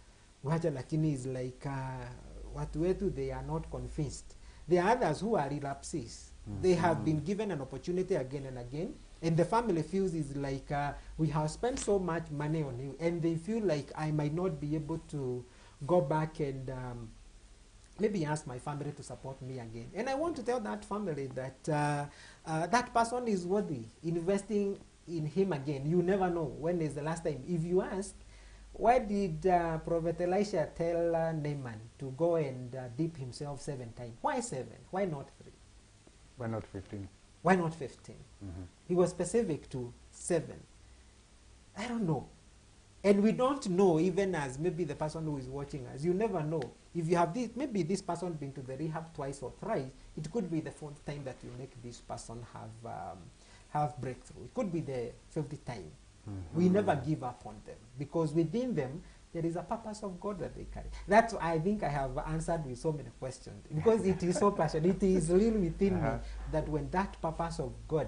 Speaker 2: wacha, lakini is like watu wetu, they are not convinced. There are others who are relapses. They have been given an opportunity again and again, and the family feels is like, we have spent so much money on you, and they feel like I might not be able to go back and maybe ask my family to support me again. And I want to tell that family that that person is worthy investing in him again. You never know when is the last time. If you ask, why did Prophet Elisha tell Naaman to go and dip himself 7 times? Why 7? Why not 3?
Speaker 1: Why not 15?
Speaker 2: Why not 15? He was specific to 7. I don't know. And we don't know, even as maybe the person who is watching us. You never know. If you have this, maybe this person been to the rehab twice or thrice, it could be the 4th time that you make this person have breakthrough. It could be the 50th time. We never give up on them, because within them there is a purpose of God that they carry. That's why I think I have answered with so many questions, because it is so passionate. It is really within me that when that purpose of God,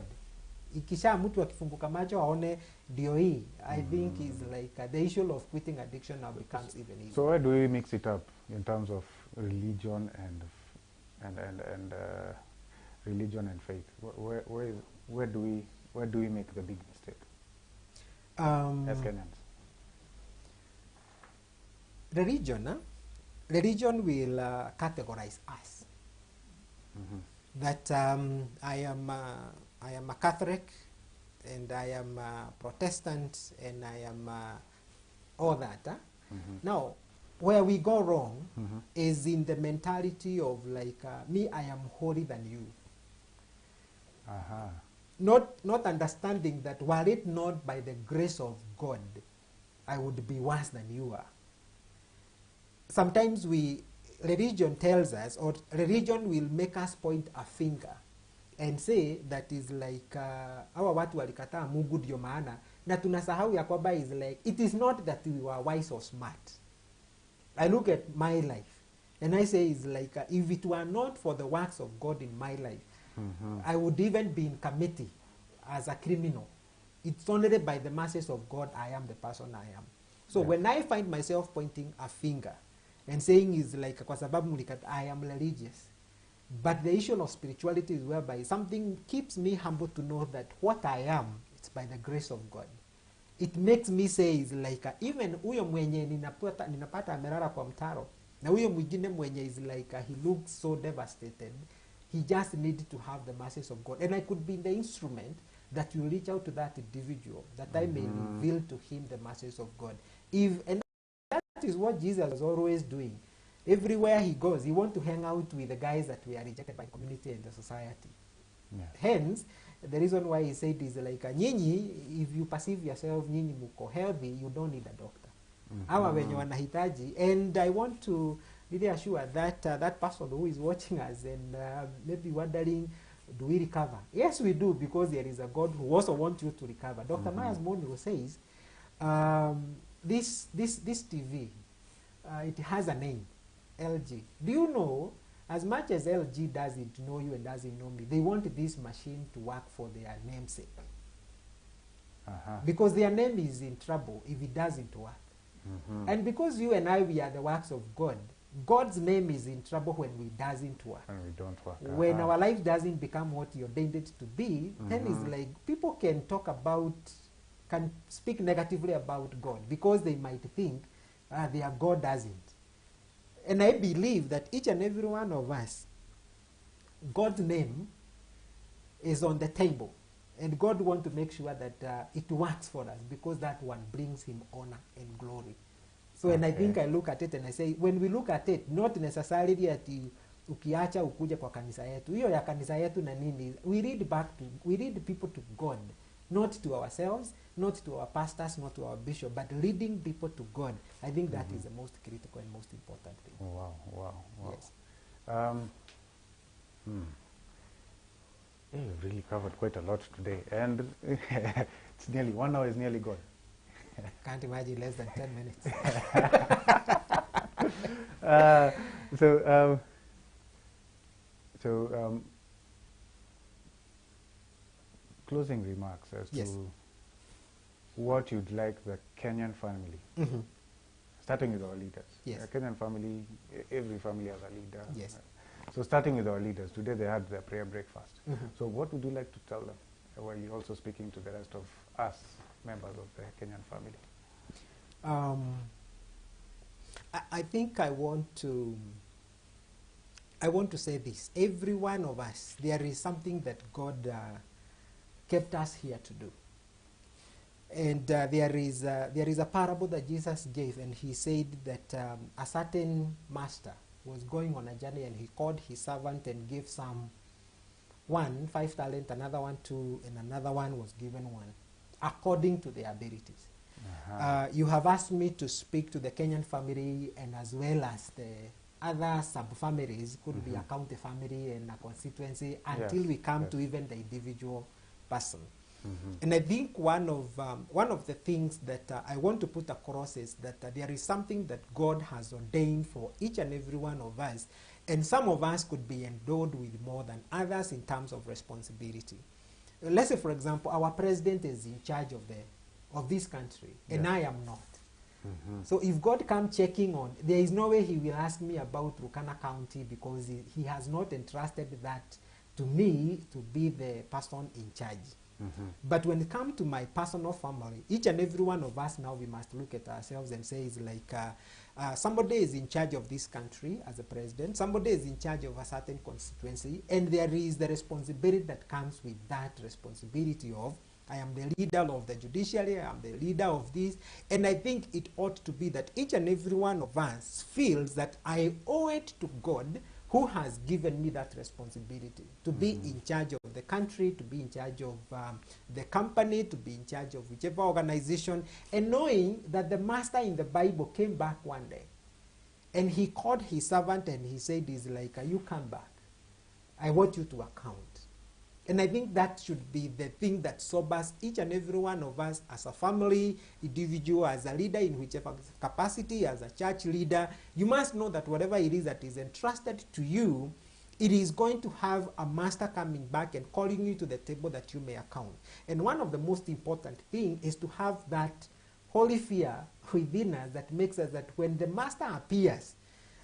Speaker 2: ikisha mtu akifunguka macho aone ndio hii, I think is like the issue of quitting addiction now becomes even easier.
Speaker 1: So where do we mix it up in terms of religion and religion and faith? Where do we make the big mistake as Kenyans?
Speaker 2: Religion will categorize us. That I am a Catholic, and I am a Protestant, and I am all that. Now, where we go wrong is in the mentality of like, me, I am holy than you. Not understanding that were it not by the grace of God, I would be worse than you are. Sometimes religion tells us, or religion will make us point a finger and say that is like, hawa watu walikataa Mungu ndio maana, na tunasahau ya kwamba is like, it is not that we were wise or smart. I look at my life and I say is like, if it were not for the works of God in my life, I would even be in committee as a criminal. It's only by the mercies of God I am the person I am. So when I find myself pointing a finger and saying is like, kwa sababu mlikata, I am religious. But the issue of spirituality is whereby something keeps me humble to know that what I am, it's by the grace of God. It makes me say is like, even huyo mwenye ninapata amelala kwa mtaro, na huyo mwingine mwenye is like, he looks so devastated, he just needs to have the mercies of God. And I could be the instrument that will reach out to that individual, that I may reveal to him the mercies of God. And that is what Jesus was always doing. Everywhere he goes, he wants to hang out with the guys that we are rejected by community and the society. Yeah. Hence, the reason why he said is like, nyinyi, if you perceive yourself, nyinyi muko healthy, you don't need a doctor. Hawa wenye wanahitaji. And I want to really assure that that person who is watching us and maybe wondering, do we recover? Yes, we do, because there is a God who also wants you to recover. Dr. Myers Monroe says, this TV, it has a name, LG. Do you know, as much as LG doesn't know you and doesn't know me, they want this machine to work for their namesake. Because their name is in trouble if it doesn't work. And because you and I, we are the works of God, God's name is in trouble when we doesn't work.
Speaker 1: And we don't work.
Speaker 2: When our life doesn't become what you ordained it to be, then it's like people can talk about, can speak negatively about God because they might think their God doesn't. And I believe that each and every one of us, God's name is on the table. And God wants to make sure that it works for us, because that one brings him honor and glory. So and I think I look at it and I say, when we look at it, not necessarily at ukiacha ukuja kwa kanisa yetu. Hiyo ya kanisa yetu na nini, we lead people to God, not to ourselves, not to our pastors, not to our bishop, but leading people to God. I think that is the most critical and most important thing.
Speaker 1: Wow.
Speaker 2: Yes.
Speaker 1: Yeah, we've really covered quite a lot today, and it's nearly 1 hour is nearly gone.
Speaker 2: Can't imagine less than 10 minutes.
Speaker 1: Closing remarks as to what you'd like the Kenyan family, starting with our leaders.
Speaker 2: Yes.
Speaker 1: The Kenyan family, every family has a leader.
Speaker 2: Yes.
Speaker 1: So starting with our leaders, today they had their prayer breakfast. So what would you like to tell them while you're also speaking to the rest of us, members of the Kenyan family?
Speaker 2: I think I want to say this. Every one of us, there is something that God kept us here to do. And there is a parable that Jesus gave, and he said that a certain master was going on a journey, and he called his servant and gave one 5 talents, another one 2, and another one was given 1, according to their abilities. You have asked me to speak to the Kenyan family, and as well as the other sub-families, could be a county family and a constituency, until we come to even the individual person. And I think one of the things that I want to put across is that there is something that God has ordained for each and every one of us, and some of us could be endowed with more than others in terms of responsibility. Let's say, for example, our president is in charge of this country, and I am not. So if God comes checking on, there is no way he will ask me about Turkana County, because he has not entrusted that to me to be the person in charge. But when it comes to my personal family, each and every one of us now, we must look at ourselves and say, it's like somebody is in charge of this country as a president, somebody is in charge of a certain constituency, and there is the responsibility that comes with that responsibility of I am the leader of the judiciary, I am the leader of this. And I think it ought to be that each and every one of us feels that I owe it to God who has given me that responsibility to be in charge of the country, to be in charge of the company, to be in charge of whichever organization, and knowing that the master in the Bible came back one day and he called his servant and he said, "Is like, you come back. I want you to account." And I think that should be the thing that sobers each and every one of us as a family, individual, as a leader in whichever capacity, as a church leader. You must know that whatever it is that is entrusted to you, it is going to have a master coming back and calling you to the table that you may account. And one of the most important things is to have that holy fear within us that makes us that when the master appears,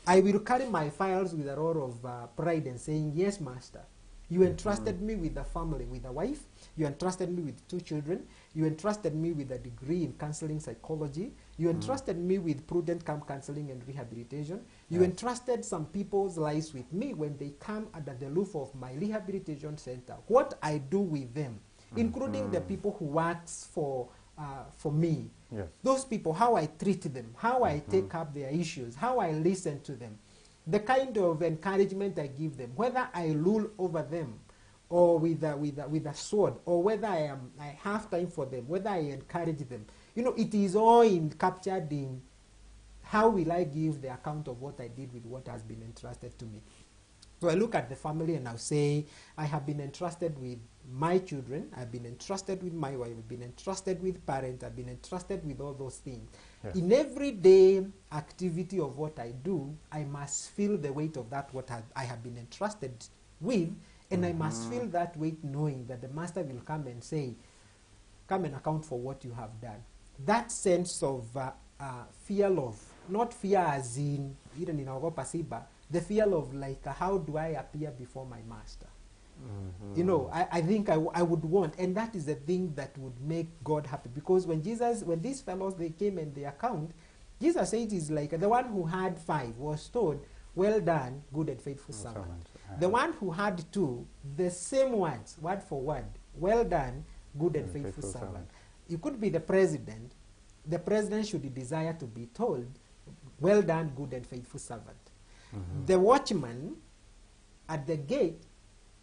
Speaker 2: I will carry my files with a roar of pride and saying, "Yes, master. You entrusted me with a family, with a wife. You entrusted me with 2 children. You entrusted me with a degree in counseling psychology. You entrusted me with prudent camp counseling and rehabilitation. You entrusted some people's lives with me when they come under the roof of my rehabilitation center. What I do with them, including the people who works for me, those people, how I treat them, how I take up their issues, how I listen to them, the kind of encouragement I give them, whether I rule over them or with a sword, or whether I have time for them, whether I encourage them. You know, it is all captured in how will I give the account of what I did with what has been entrusted to me. So I look at the family and I'll say, I have been entrusted with my children, I've been entrusted with my wife, I've been entrusted with parents, I've been entrusted with all those things. In everyday activity of what I do, I must feel the weight of that what I have been entrusted with, and I must feel that weight knowing that the master will come and say, "Come and account for what you have done." That sense of fear of, not fear as in, even in our pasiba, the fear of like, how do I appear before my master? You know, I think I would want, and that is the thing that would make God happy. Because when these fellows, they came and they account, Jesus said it is like the one who had 5 was told, "Well done, good and faithful servant." The one who had 2, the same words, word for word, "Well done, good and faithful servant." It could be the president. The president should desire to be told, "Well done, good and faithful servant." The watchman at the gate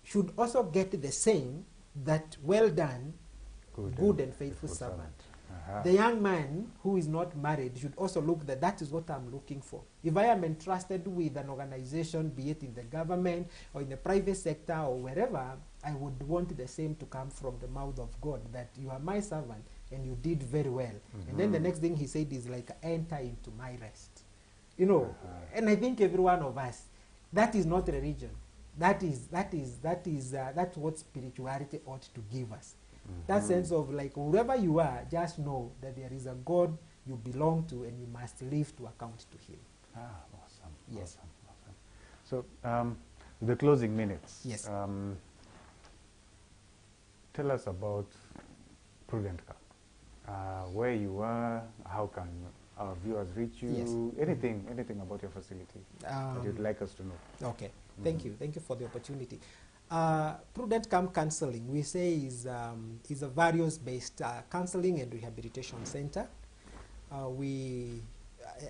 Speaker 2: should also get the same, that "Well done, good and faithful servant." The young man who is not married should also look that is what I'm looking for. If I am entrusted with an organization, be it in the government or in the private sector or wherever, I would want the same to come from the mouth of God, that you are my servant and you did very well. And then the next thing he said is like, "Enter into my rest." You know, and I think every one of us, that is not religion. That's what spirituality ought to give us. That sense of like, wherever you are, just know that there is a God you belong to and you must live to account to him.
Speaker 1: Awesome.
Speaker 2: Yes.
Speaker 1: Awesome. So, the closing minutes.
Speaker 2: Yes.
Speaker 1: Tell us about Prudent Camp. Where you are, how can our viewers reach you?
Speaker 2: Yes.
Speaker 1: Anything about your facility that you'd like us to know.
Speaker 2: Okay. Thank you for the opportunity. Prudent Camp Counseling, we say, is a values-based counseling and rehabilitation center.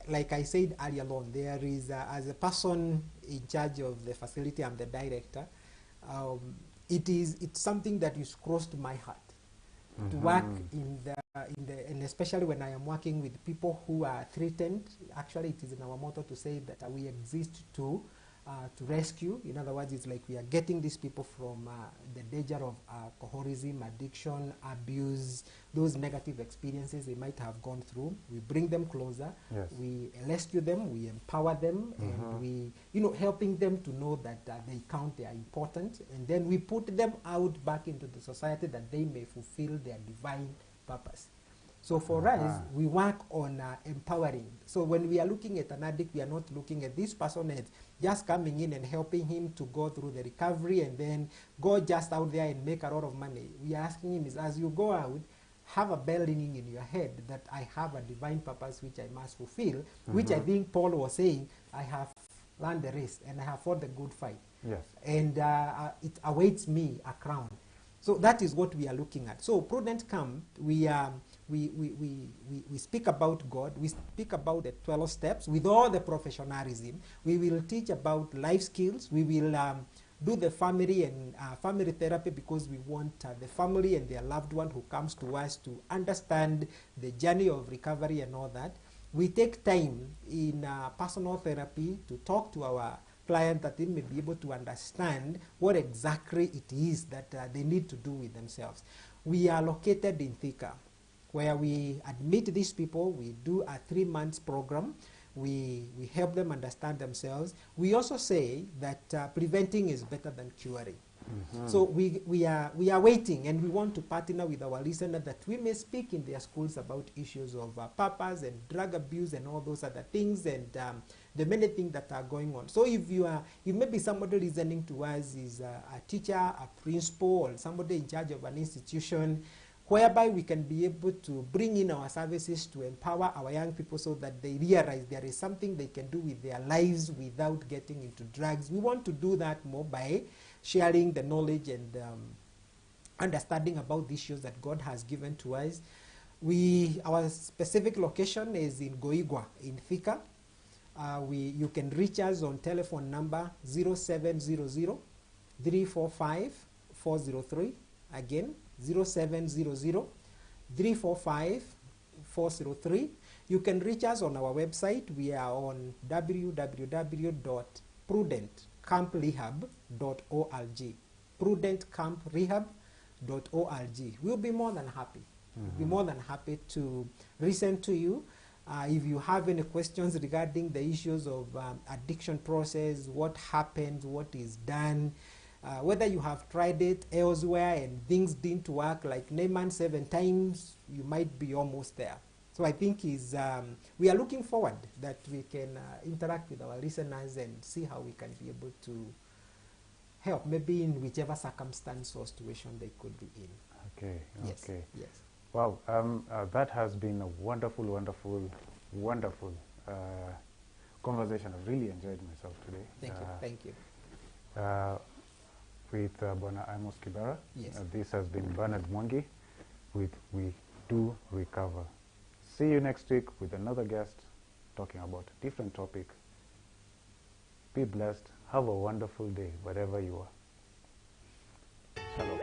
Speaker 2: Like I said earlier on, there is, as a person in charge of the facility, I'm the director. It's something that is close to my heart to work and especially when I am working with people who are threatened. Actually, it is in our motto to say that we exist to rescue. In other words, it's like we are getting these people from the danger of alcoholism, addiction, abuse, those negative experiences they might have gone through. We bring them closer.
Speaker 1: Yes.
Speaker 2: We rescue them. We empower them, and we, helping them to know that they count, they are important, and then we put them out back into the society that they may fulfill their divine purpose. So for us, we work on empowering. So when we are looking at an addict, we are not looking at this person as just coming in and helping him to go through the recovery and then go just out there and make a lot of money. We are asking him is, as you go out, have a bell ringing in your head that I have a divine purpose which I must fulfill, which I think Paul was saying, I have run the race and I have fought the good fight.
Speaker 1: Yes.
Speaker 2: And it awaits me a crown. So that is what we are looking at. So Prudent Camp, we speak about God, we speak about the 12 steps with all the professionalism. We will teach about life skills. We will do the family and family therapy, because we want the family and their loved one who comes to us to understand the journey of recovery and all that. We take time in personal therapy to talk to our client, that they may be able to understand what exactly it is that they need to do with themselves. We are located in Thika, where we admit these people. We do a 3-month program. We help them understand themselves. We also say that preventing is better than curing. Mm-hmm. So we are waiting, and we want to partner with our listener that we may speak in their schools about issues of purpose and drug abuse and all those other things, and the many things that are going on. So if maybe somebody listening to us is a teacher, a principal, or somebody in charge of an institution, whereby we can be able to bring in our services to empower our young people so that they realize there is something they can do with their lives without getting into drugs. We want to do that more by sharing the knowledge and understanding about the issues that God has given to us. Our specific location is in Goigwa, in Thika. You can reach us on telephone number 0700 345 403. Again, 0700 345 403. You can reach us on our website. We are on www.prudentcamprehab.org. prudentcamprehab.org. We'll be more than happy. Mm-hmm. Be more than happy to listen to you. If you have any questions regarding the issues of addiction process, what happens, what is done, whether you have tried it elsewhere and things didn't work, like Naaman 7 times, you might be almost there. So I think we are looking forward that we can interact with our listeners and see how we can be able to help, maybe in whichever circumstance or situation they could be in.
Speaker 1: Okay,
Speaker 2: yes.
Speaker 1: Okay.
Speaker 2: Yes.
Speaker 1: Wow, that has been a wonderful, wonderful, wonderful conversation. I've really enjoyed myself today.
Speaker 2: Thank you.
Speaker 1: With Bwana Amos Kibara.
Speaker 2: Yes.
Speaker 1: This has been Benard Mwangi with We Do Recover. See you next week with another guest talking about a different topic. Be blessed. Have a wonderful day, wherever you are. Shalom.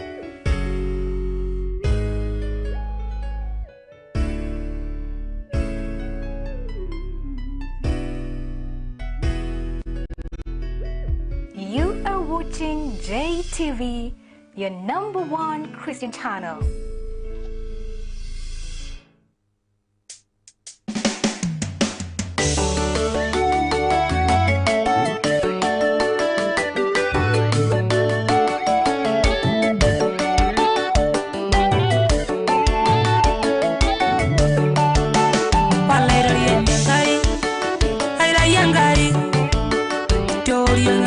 Speaker 3: You are watching Jtv, your #1 Christian channel.